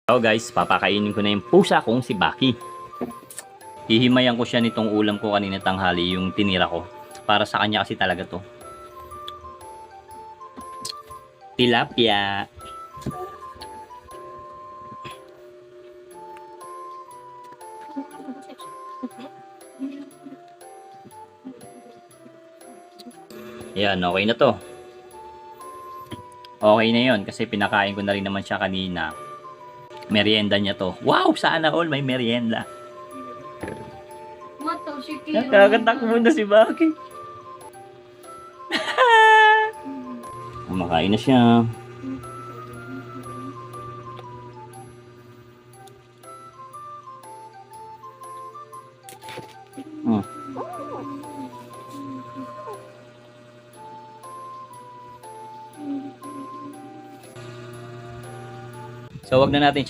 So guys, papakainin ko na yung pusa kong si Baki. Hihimayan ko siya nitong ulam ko kanina tanghali, yung tinira ko. Para sa kanya kasi talaga to. Tilapia. Yan, okay na to. Okay na yon kasi pinakain ko na rin naman siya kanina. Merienda niya to. Wow, sana all may merienda. Nakakatakbo na si Baki. Kumakain na siya. Hmm. So wag na natin siya